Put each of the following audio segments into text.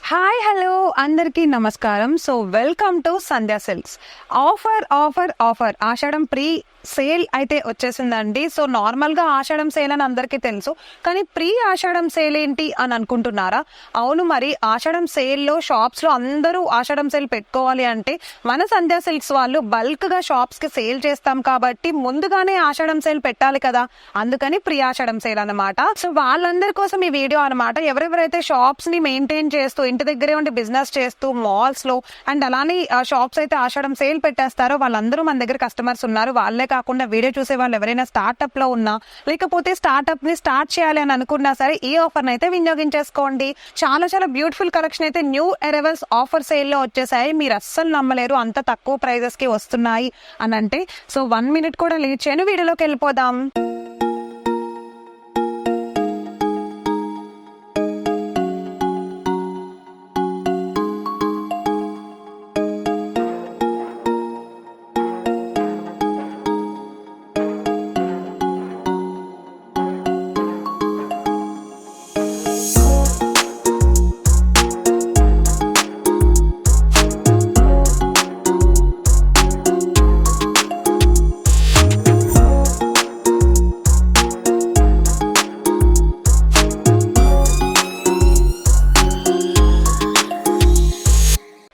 Hi hello అందరికీ నమస్కారం. So welcome to Sandhya Silks. Offer Ashadam pre sale అయితే వచ్చేసిందండి. సో నార్మల్గా ఆషాఢం సేల్ అని అందరికీ తెలుసు, కానీ ప్రీ ఆషాఢం సేల్ ఏంటి అని అనుకుంటున్నారా? అవును, మరి ఆషాఢం సేల్లో షాప్స్లో అందరూ ఆషాఢం సేల్ పెట్టుకోవాలి అంటే మన సంధ్యా సిల్క్స్ వాళ్ళు బల్క్గా షాప్స్కి సేల్ చేస్తాం కాబట్టి ముందుగానే ఆషాఢం సేల్ పెట్టాలి కదా, అందుకని ప్రీ ఆషాఢం సేల్ అనమాట. సో వాళ్ళందరి కోసం ఈ వీడియో అనమాట. ఎవరెవరైతే షాప్స్ని మెయింటైన్ చేస్తూ ఇంటి దగ్గరే ఉండి బిజినెస్ చేస్తూ మాల్స్లో అండ్ అలానే షాప్స్ అయితే ఆషాఢం సేల్ పెట్టేస్తారో వాళ్ళందరూ మన దగ్గర కస్టమర్స్ ఉన్నారు. వాళ్ళే కాకుండా వీడియో చూసే వాళ్ళు ఎవరైనా స్టార్ట్అప్ లో ఉన్నా లేకపోతే స్టార్ట్అప్ ని స్టార్ట్ చేయాలి అని అనుకున్నా సరే ఈ ఆఫర్ అయితే వినియోగించేసుకోండి. చాలా చాలా బ్యూటిఫుల్ కలెక్షన్ అయితే న్యూ అరైవల్స్ ఆఫర్ సేల్ లో వచ్చేసాయి. మీరు అస్సలు నమ్మలేరు, అంత తక్కువ ప్రైజెస్ కి వస్తున్నాయి అని అంటే. సో 1 minute కూడా లేట్ చేయను, వీడియోలోకి వెళ్ళిపోదాం.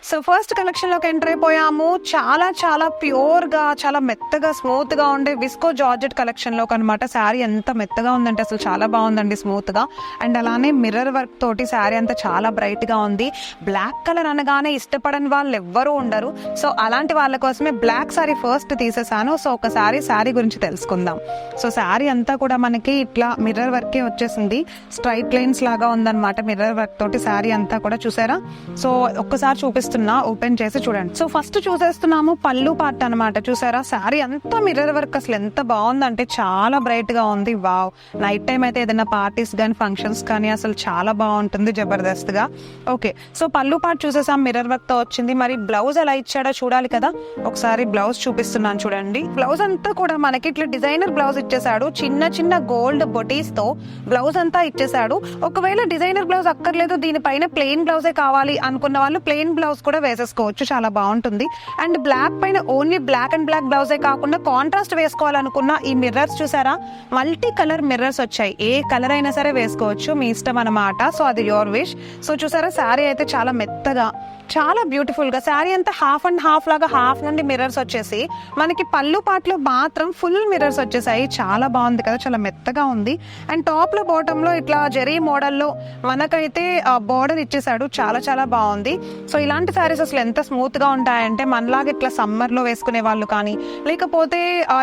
సో ఫస్ట్ కలెక్షన్ లోకి ఎంటర్ అయిపోయాము. చాలా చాలా ప్యూర్ గా, చాలా మెత్తగా, స్మూత్ గా ఉండే విస్కో జార్జెట్ కలెక్షన్ లోకి అనమాట. శారీ ఎంత మెత్తగా ఉందంటే అసలు చాలా బాగుందండి, స్మూత్ గా. అండ్ అలానే మిర్రర్ వర్క్ తోటి శారీ అంతా చాలా బ్రైట్ గా ఉంది. బ్లాక్ కలర్ అనగానే ఇష్టపడని వాళ్ళు ఎవ్వరూ ఉండరు. సో అలాంటి వాళ్ళ కోసమే బ్లాక్ శారీ ఫస్ట్ తీసేసాను. సో ఒకసారి శారీ గురించి తెలుసుకుందాం. సో శారీ అంతా కూడా మనకి ఇట్లా మిర్రర్ వర్కే వచ్చేసింది. స్ట్రైట్ లైన్స్ లాగా ఉందన్నమాట మిర్రర్ వర్క్ తోటి శారీ అంతా కూడా. చూసారా? సో ఒక్కసారి చూపిస్తున్నా, ఓపెన్ చేసి చూడండి. సో ఫస్ట్ చూసేస్తున్నాము పళ్ళు పార్ట్ అనమాట. చూసారా? శారీ అంతా మిర్రర్ వర్క్ అసలు ఎంత బాగుందంటే చాలా బ్రైట్ గా ఉంది. వావ్! నైట్ టైం అయితే ఏదైనా పార్టీస్ కానీ ఫంక్షన్స్ కానీ అసలు చాలా బాగుంటుంది, జబర్దస్త్ గా. ఓకే, సో పళ్ళు పార్ట్ చూసేసాం, మిర్రర్ వర్క్ తో వచ్చింది. మరి బ్లౌజ్ ఎలా ఇచ్చాడో చూడాలి కదా, ఒకసారి బ్లౌజ్ చూపిస్తున్నాను చూడండి. బ్లౌజ్ అంతా కూడా మనకి ఇట్లా డిజైనర్ బ్లౌజ్ ఇచ్చేసాడు. చిన్న చిన్న గోల్డ్ బొటీస్ తో బ్లౌజ్ అంతా ఇచ్చేసాడు. ఒకవేళ డిజైనర్ బ్లౌజ్ అక్కర్లేదు, దీనిపైన ప్లెయిన్ బ్లౌజే కావాలి అనుకున్న వాళ్ళు ప్లెయిన్ బ్లౌజ్ కూడా వేసేసుకోవచ్చు, చాలా బాగుంటుంది. అండ్ బ్లాక్ పైన ఓన్లీ బ్లాక్ అండ్ బ్లాక్ బ్లౌజే కాకుండా కాంట్రాస్ట్ వేసుకోవాలనుకున్న ఈ మిర్రర్స్ చూసారా, మల్టీ కలర్ మిర్రర్స్ వచ్చాయి. ఏ కలర్ అయినా సరే వేసుకోవచ్చు, మీ ఇష్టం అనమాట. సో అది యువర్ విష్. సో చూసారా, శారీ అయితే చాలా మెత్తగా, చాలా బ్యూటిఫుల్ గా, శారీ అంతా హాఫ్ అండ్ హాఫ్ లాగా, హాఫ్ నుండి మిర్రర్స్ వచ్చేసి మనకి పళ్ళు పాటలో మాత్రం ఫుల్ మిర్రర్స్ వచ్చేసాయి. చాలా బాగుంది కదా, చాలా మెత్తగా ఉంది. అండ్ టాప్ లో బాటమ్ లో ఇట్లా జెరీ మోడల్లో మనకైతే బోర్డర్ ఇచ్చేసాడు. చాలా చాలా బాగుంది. సో ఇలాంటి శారీస్ అసలు ఎంత స్మూత్ గా ఉంటాయంటే మనలాగా ఇట్లా సమ్మర్ లో వేసుకునే వాళ్ళు కానీ లేకపోతే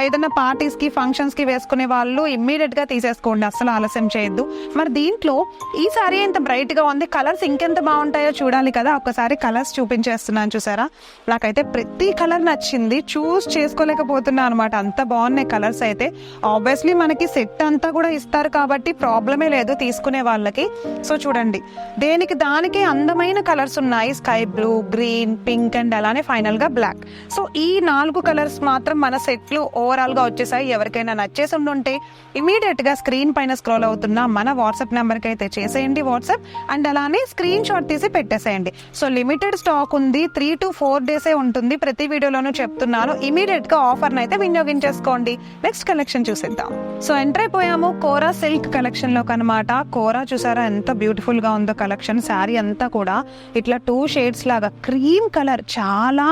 ఏదైనా పార్టీస్ కి ఫంక్షన్స్ కి వేసుకునే వాళ్ళు ఇమ్మీడియట్ గా తీసేసుకోండి, అసలు ఆలస్యం చేయొద్దు. మరి దీంట్లో ఈ శారీ ఎంత బ్రైట్ గా ఉంది, కలర్స్ ఇంకెంత బాగుంటాయో చూడాలి కదా. ఒకసారి కలర్స్ చూపించేస్తున్నాను. చూసారా, నాకైతే ప్రతి కలర్ నచ్చింది, చూస్ చేసుకోలేకపోతున్నా అనమాట, అంత బాగున్నాయి కలర్స్ అయితే. ఆబ్వియస్లీ మనకి సెట్ అంతా కూడా ఇస్తారు కాబట్టి ప్రాబ్లమే లేదు తీసుకునే వాళ్ళకి. సో చూడండి, దేనికి దానికి అందమైన కలర్స్ ఉన్నాయి. Sky blue, green, pink and అలానే ఫైనల్ గా బ్లాక్. సో ఈ 4 కలర్స్ మాత్రం మన సెట్ లో ఓవరాల్ గా వచ్చేసాయి. ఎవరికైనా నచ్చేసి ఉండుంటే ఇమీడియట్ గా స్క్రీన్ పైన స్క్రోల్ అవుతున్న మన వాట్సాప్ నెంబర్ కి అయితే చేసేయండి వాట్సాప్, అండ్ అలానే స్క్రీన్ షాట్ తీసి పెట్టేసేయండి. సో లిమిటెడ్ స్టాక్ ఉంది, 3 to 4 days ఉంటుంది. ప్రతి వీడియోలోనూ చెప్తున్నాను, ఇమీడియట్ గా ఆఫర్ అయితే వినియోగించేసుకోండి. నెక్స్ట్ కలెక్షన్ చూసేద్దాం. సో ఎంటర్ అయిపోయాము కోరా సిల్క్ కలెక్షన్ లోకి అనమాట. కోరా చూసారా ఎంత బ్యూటిఫుల్ గా ఉందో కలెక్షన్. శారీ అంతా కూడా ఇట్లా 2 shades లాగా క్రీమ్ కలర్, చాలా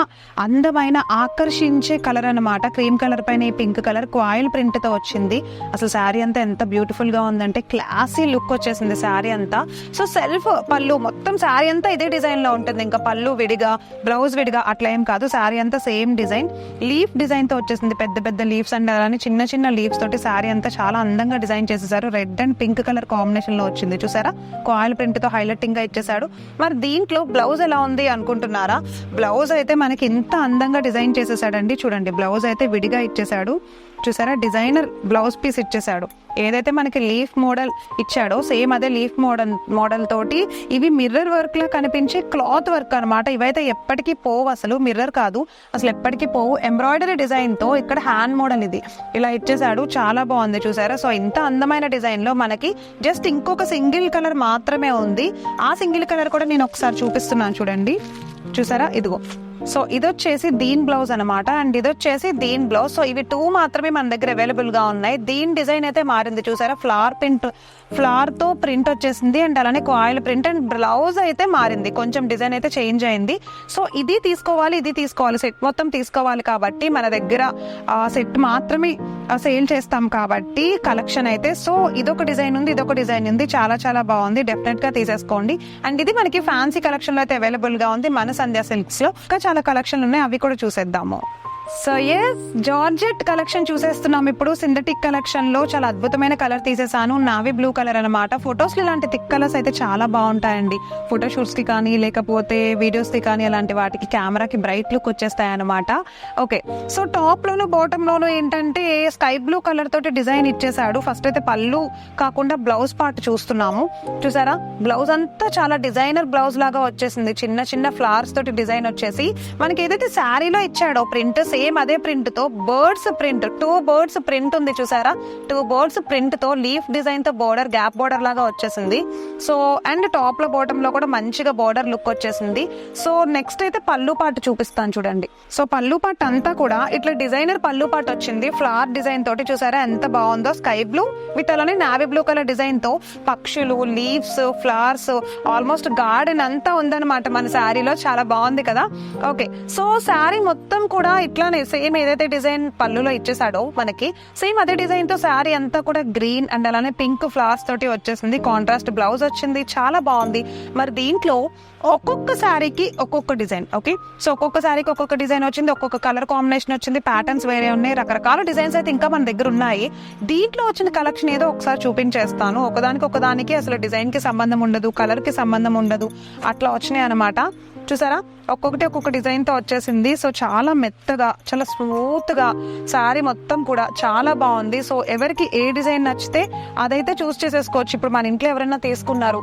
అందమైన ఆకర్షించే కలర్ అనమాట. క్రీమ్ కలర్ పైన ఈ పింక్ కలర్ కాయిల్ ప్రింట్ తో వచ్చింది. అసలు శారీ అంతా ఎంత బ్యూటిఫుల్ గా ఉందంటే క్లాసీ లుక్ వచ్చేసింది శారీ అంతా. సో సెల్ఫ్ పళ్ళు మొత్తం శారీ అంతా ఇదే డిజైన్ లో ఉంటుంది, ఇంకా పళ్ళు విడిగా బ్లౌజ్ విడిగా అట్లా ఏం కాదు. శారీ అంతా సేమ్ డిజైన్, లీఫ్ డిజైన్ తో వచ్చేసింది. పెద్ద పెద్ద లీవ్స్ అండ్ అలానే చిన్న చిన్న లీవ్స్ తోటి శారీ అంతా చాలా అందంగా డిజైన్ చేసేసారు. Red and pink colour combination లో వచ్చింది. చూసారా, కాయిల్ ప్రింట్ తో హైలైటింగ్ గా ఇచ్చేసాడు. మరి దీంట్లో బ్లౌజ్ ఎలా ఉంది అనుకుంటున్నారా? బ్లౌజ్ అయితే మనకి ఇంత అందంగా డిజైన్ చేసేసాడండి. చూడండి, బ్లౌజ్ అయితే విడిగా ఇచ్చేసాడు. చూసారా డిజైనర్ బ్లౌజ్ పీస్ ఇచ్చేసాడు. ఏదైతే మనకి లీఫ్ మోడల్ ఇచ్చాడో సేమ్ అదే లీఫ్ మోడల్ తోటి ఇవి మిర్రర్ వర్క్ లా కనిపించే క్లాత్ వర్క్ అనమాట. ఇవైతే ఎప్పటికీ పోవు, అసలు మిర్రర్ కాదు, అసలు ఎప్పటికీ పోవు. ఎంబ్రాయిడరీ డిజైన్ తో ఇక్కడ హ్యాండ్ మోడల్ ఇది ఇలా ఇచ్చేసాడు, చాలా బాగుంది చూసారా. సో ఇంత అందమైన డిజైన్ లో మనకి జస్ట్ ఇంకొక సింగిల్ కలర్ మాత్రమే ఉంది. ఆ సింగిల్ కలర్ కూడా నేను ఒకసారి చూపిస్తున్నాను చూడండి. చూసారా, ఇదిగో. సో ఇది వచ్చేసి దీని బ్లౌజ్ అనమాట, అండ్ ఇది వచ్చేసి దీని బ్లౌజ్. సో ఇవి 2 మాత్రమే మన దగ్గర అవైలబుల్ గా ఉన్నాయి. దీని డిజైన్ అయితే మారింది చూసారా, ఫ్లవర్ తో ప్రింట్ వచ్చేసింది, అండ్ అలానే కాయిల్ ప్రింట్, అండ్ బ్లౌజ్ అయితే మారింది, కొంచెం డిజైన్ అయితే చేంజ్ అయింది. సో ఇది తీసుకోవాలి సెట్ మొత్తం తీసుకోవాలి కాబట్టి మన దగ్గర సెట్ మాత్రమే సేల్ చేస్తాం కాబట్టి కలెక్షన్ అయితే. సో ఇదొక డిజైన్ ఉంది, ఇదొక డిజైన్ ఉంది, చాలా చాలా బాగుంది, డెఫినెట్ గా తీసేసుకోండి. అండ్ ఇది మనకి ఫ్యాన్సీ కలెక్షన్ లో అయితే అవైలబుల్ గా ఉంది మన సంధ్య సిల్క్స్ లో. ఇంకా చాలా కలెక్షన్లు ఉన్నాయి, అవి కూడా చూసేద్దాము. సో ఎస్, జార్జెట్ కలెక్షన్ చూసేస్తున్నాం ఇప్పుడు. సింథటిక్ కలెక్షన్ లో చాలా అద్భుతమైన కలర్ తీసేసాను, నావీ బ్లూ కలర్ అనమాట. ఫొటోస్ లో ఇలాంటి థిక్ కలర్స్ అయితే చాలా బాగుంటాయండి, ఫోటోషూట్స్ కి కానీ లేకపోతే వీడియోస్ కి కానీ అలాంటి వాటికి కెమెరాకి బ్రైట్ లుక్ వచ్చేస్తాయి అనమాట. ఓకే, సో టాప్ లోను బాటమ్ లోను ఏంటంటే స్కై బ్లూ కలర్ తోటి డిజైన్ ఇచ్చేసాడు. ఫస్ట్ అయితే పళ్ళు కాకుండా బ్లౌజ్ పార్ట్ చూస్తున్నాము. చూసారా, బ్లౌజ్ అంతా చాలా డిజైనర్ బ్లౌజ్ లాగా వచ్చేసింది, చిన్న చిన్న ఫ్లవర్స్ తోటి డిజైన్ వచ్చేసి. మనకి ఏదైతే శారీలో ఇచ్చాడో ప్రింట్ సేమ్ అదే ప్రింట్ తో టూ బర్డ్స్ ప్రింట్ ఉంది చూసారా, 2 బర్డ్స్ ప్రింట్ తో లీఫ్ డిజైన్ తో బోర్డర్, గ్యాప్ బోర్డర్ లాగా వచ్చేసింది. సో అండ్ టాప్ లో బాటమ్ లో కూడా మంచిగా బోర్డర్ లుక్ వచ్చేసింది. సో నెక్స్ట్ అయితే పళ్ళు పాటు చూపిస్తాను చూడండి. సో పళ్ళు పాటు అంతా కూడా ఇట్లా డిజైనర్ పళ్ళు పాటు వచ్చింది, ఫ్లవర్ డిజైన్ తోటి. చూసారా ఎంత బాగుందో, స్కై బ్లూ విత్ అలానే నావీ బ్లూ కలర్ డిజైన్ తో పక్షులు, లీవ్స్, ఫ్లవర్స్, ఆల్మోస్ట్ గార్డెన్ అంతా ఉందన్నమాట మన శారీలో, చాలా బాగుంది కదా. ఓకే, సో శారీ మొత్తం కూడా ఇట్లానే సేమ్ ఏదైతే డిజైన్ పళ్ళులో ఇచ్చేసాడో మనకి సేమ్ అదే డిజైన్ తో శారీ అంతా కూడా గ్రీన్ అండ్ అలానే పింక్ ఫ్లవర్స్ తోటి వచ్చేసింది. కాంట్రాస్ట్ బ్లౌజ్ వచ్చింది, చాలా బాగుంది. మరి దీంట్లో ఒక్కొక్క శారీకి ఒక్కొక్క డిజైన్. ఓకే, సో ఒక్కొక్క శారీకి ఒక్కొక్క డిజైన్ వచ్చింది, ఒక్కొక్క కలర్ కాంబినేషన్ వచ్చింది, ప్యాటర్న్స్ వేరే ఉన్నాయి, రకరకాల డిజైన్స్ అయితే ఇంకా మన దగ్గర ఉన్నాయి. దీంట్లో వచ్చిన కలెక్షన్ ఏదో ఒకసారి చూపించేస్తాను. ఒకదానికి అసలు డిజైన్ కి సంబంధం ఉండదు, కలర్ కి సంబంధం ఉండదు, అట్లా వచ్చినాయి అనమాట. చూసారా, ఒక్కొక్క డిజైన్ తో వచ్చేసింది. సో చాలా మెత్తగా, చాలా స్మూత్ గా శారీ మొత్తం కూడా చాలా బాగుంది. సో ఎవరికి ఏ డిజైన్ నచ్చితే అదైతే చూస్ చేసేసుకోవచ్చు. ఇప్పుడు మన ఇంట్లో ఎవరైనా తీసుకున్నారు,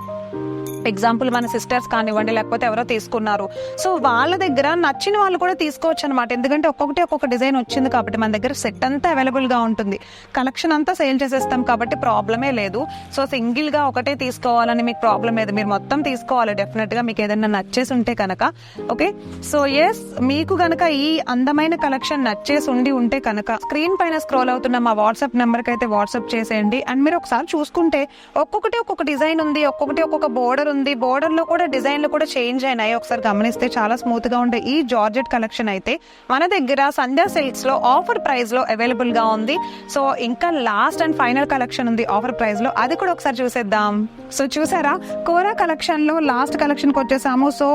ఎగ్జాంపుల్ మన సిస్టర్స్ కానివ్వండి, లేకపోతే ఎవరో తీసుకున్నారు, సో వాళ్ళ దగ్గర నచ్చిన వాళ్ళు కూడా తీసుకోవచ్చు అనమాట. ఎందుకంటే ఒక్కొక్క డిజైన్ వచ్చింది కాబట్టి మన దగ్గర సెట్ అంతా అవైలబుల్ గా ఉంటుంది, కలెక్షన్ అంతా సేల్ చేసేస్తాం కాబట్టి ప్రాబ్లమే లేదు. సో సింగిల్ గా ఒకటే తీసుకోవాలని మీకు ప్రాబ్లం లేదు, మీరు మొత్తం తీసుకోవాలి డెఫినెట్ గా, మీకు ఏదైనా నచ్చేసి ఉంటే కనుక. ఓకే, సో ఎస్, మీకు కనుక ఈ అందమైన కలెక్షన్ నచ్చేసి ఉంటే కనుక స్క్రీన్ పైన స్క్రోల్ అవుతున్న మా వాట్సాప్ నెంబర్ కి అయితే వాట్సాప్ చేసేయండి. అండ్ మీరు ఒకసారి చూసుకుంటే ఒక్కొక్క డిజైన్ ఉంది, ఒక్కొక్క బోర్డర్ ఉంది, బోర్డర్ లో కూడా డిజైన్లు కూడా చేంజ్ అయినాయి. ఒకసారి గమనిస్తే చాలా స్మూత్ గా ఉండే ఈ జార్జెట్ కలెక్షన్ అయితే మన దగ్గర సంధ్య సిల్క్స్ లో ఆఫర్ ప్రైస్ లో అవైలబుల్ గా ఉంది. సో ఇంకా లాస్ట్ అండ్ ఫైనల్ కలెక్షన్ ఉంది ఆఫర్ ప్రైస్ లో, అది కూడా ఒకసారి చూసేద్దాం. సో చూసారా, కోరా కలెక్షన్ లో లాస్ట్ కలెక్షన్ కి వచ్చేసాము. సో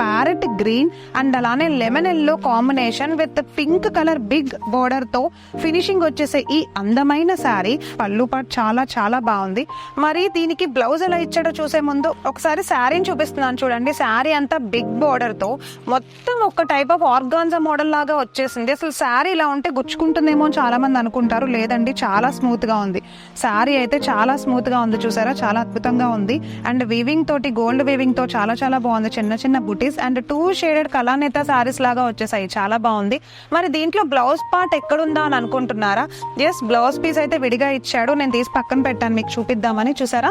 ప్యారెట్ గ్రీన్ అండ్ అలానే lemon yellow combination with pink colour big border తో ఫినిషింగ్ వచ్చేసే ఈ అందమైన శారీ పళ్ళు పాటు చాలా చాలా బాగుంది. మరి దీనికి బ్లౌజ్ ఎలా ఇచ్చాడో చూసే ముందు ఒకసారి శారీని చూపిస్తున్నాను చూడండి. శారీ అంతా బిగ్ బోర్డర్ తో మొత్తం ఒక టైప్ ఆఫ్ ఆర్గాన్జా మోడల్ లాగా వచ్చేసింది. అసలు శారీ ఇలా ఉంటే గుచ్చుకుంటుందేమో అని చాలా మంది అనుకుంటారు, లేదండి చాలా స్మూత్ గా ఉంది. శారీ అయితే చాలా స్మూత్ గా ఉంది, చూసారా చాలా అద్భుతంగా ఉంది. అండ్ వీవింగ్ తోటి, గోల్డ్ వీవింగ్ తో చాలా చాలా బాగుంది. చిన్న చిన్న బుటీస్ అండ్ 2 షేడెడ్ కళానేత సారీస్ లాగా వచ్చేసాయి, చాలా బాగుంది. మరి దీంట్లో బ్లౌజ్ పార్ట్ ఎక్కడుందా అని అనుకుంటున్నారా? ఎస్, బ్లౌజ్ పీస్ అయితే విడిగా ఇచ్చాడు, నేను తీసి పక్కన పెట్టాను మీకు చూపిద్దామని. చూసారా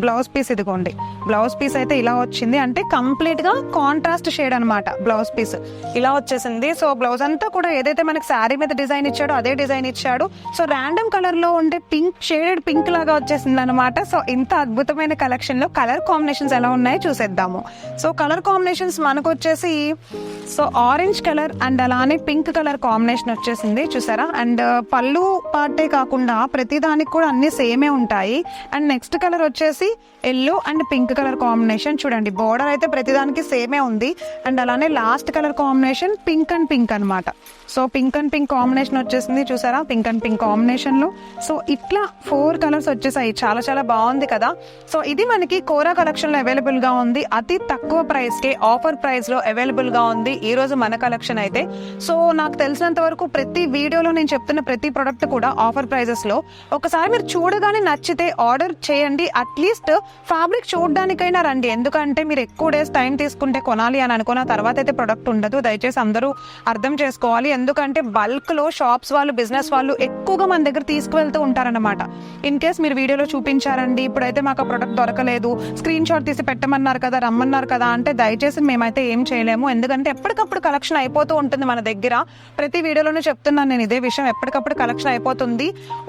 బ్లౌజ్ పీస్ ఇదిగోండి, బ్లౌజ్ పీస్ అయితే ఇలా వచ్చింది, అంటే కంప్లీట్ గా కాంట్రాస్ట్ షేడ్ అనమాట బ్లౌజ్ పీస్ ఇలా వచ్చేసింది. సో బ్లౌజ్ అంతా కూడా ఏదైతే మనకి శారీ మీద డిజైన్ ఇచ్చాడో అదే డిజైన్ ఇచ్చాడు. సో ర్యాండమ్ కలర్ లో ఉండే పింక్ షేడెడ్ పింక్ లాగా వచ్చేసింది అనమాట. సో ఇంత అద్భుతమైన కలెక్షన్ లో కలర్ కాంబినేషన్స్ ఎలా ఉన్నాయో చూసేద్దాము. సో కలర్ కాంబినేషన్స్ మనకు వచ్చేసి సో ఆరెంజ్ కలర్ అండ్ అలానే పింక్ కలర్ కాంబినేషన్ వచ్చేసింది చూసారా. అండ్ పళ్ళు పార్టే కాకుండా ప్రతి దానికి కూడా అన్ని సేమే ఉంటాయి. అండ్ నెక్స్ట్ కలర్ వచ్చేసి yellow and pink colour combination చూడండి, బోర్డర్ అయితే ప్రతిదానికి సేమే ఉంది. అండ్ అలానే last colour combination pink and pink అనమాట. So pink and pink combination వచ్చేసింది చూసారా, పింక్ అండ్ పింక్ కాంబినేషన్ లో. సో ఇట్లా 4 కలర్స్ వచ్చేసాయి, చాలా చాలా బాగుంది కదా. సో ఇది మనకి కోరా కలెక్షన్ లో అవైలబుల్ గా ఉంది, అతి తక్కువ ప్రైస్ కి ఆఫర్ ప్రైస్ లో అవైలబుల్ గా ఉంది. ఈ రోజు మన కలెక్షన్ అయితే. సో నాకు తెలిసినంత వరకు ప్రతి వీడియోలో నేను చెప్తున్న ప్రతి ప్రొడక్ట్ కూడా ఆఫర్ ప్రైజెస్ లో. ఒకసారి మీరు చూడగానే నచ్చితే ఆర్డర్ చేయండి. అట్లీస్ట్ ఫ్యాబ్రిక్ చూడడానికైనా రండి, ఎందుకంటే మీరు ఎక్కువ డేస్ టైం తీసుకుంటే కొనాలి అని అనుకున్న తర్వాత అయితే ప్రొడక్ట్ ఉండదు. దయచేసి అందరూ అర్థం చేసుకోవాలి. ఎందుకంటే బల్క్ లో షాప్స్ వాళ్ళు, బిజినెస్ వాళ్ళు ఎక్కువగా మన దగ్గర తీసుకువెళ్తూ ఉంటారన్నమాట. ఇన్ కేస్ మీరు వీడియోలో చూపించారండి, ఇప్పుడైతే మాకు ఆ ప్రొడక్ట్ దొరకలేదు, స్క్రీన్ షాట్ తీసి పెట్టమన్నారు కదా, రమ్మన్నారు కదా అంటే దయచేసి మేమైతే ఏం చేయలేము. ఎందుకంటే ఎప్పటికప్పుడు కలెక్షన్ అయిపోతూ ఉంటుంది మన దగ్గర. ప్రతి వీడియోలోనే చెప్తున్నాను నేను ఇదే విషయం, ఎప్పటికప్పుడు కలెక్షన్ అయిపోతుంది.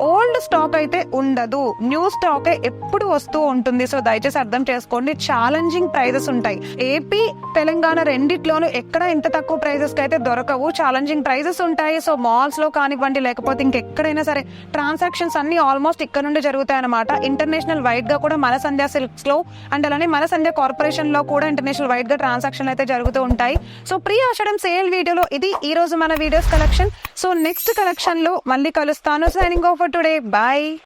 ఓల్డ్ స్టాక్ అయితే ఉండదు, న్యూ స్టాక్ ఎప్పుడు వస్తూ ఉంటుంది. సో దయచేసి అర్థం చేసుకోండి. ఛాలెంజింగ్ ప్రైజెస్ ఉంటాయి. ఏపీ తెలంగాణ రెండిట్లోనూ ఎక్కడ ఇంత తక్కువ ప్రైజెస్ కి అయితే దొరకవు. ఛాలెంజింగ్ ప్రైజెస్ ఉంటాయి. సో మాల్స్ లో కానివ్వండి, లేకపోతే ఇంకెక్కడైనా సరే ట్రాన్సాక్షన్స్ అన్ని ఆల్మోస్ట్ ఇక్కడ నుండి జరుగుతాయి అనమాట. ఇంటర్నేషనల్ వైడ్ గా కూడా మన సంధ్య సిల్క్స్ లో అండ్ అలానే మన సంధ్య కార్పొరేషన్ లో కూడా ఇంటర్నేషనల్ వైడ్ గా ట్రాన్సాక్షన్ అయితే జరుగుతూ ఉంటాయి. సో ప్రీ ఆషాఢం సేల్ వీడియోలో ఇది ఈ రోజు మన videos collection. So next collection లో మళ్ళీ కలుస్తాను. Signing off for today, by.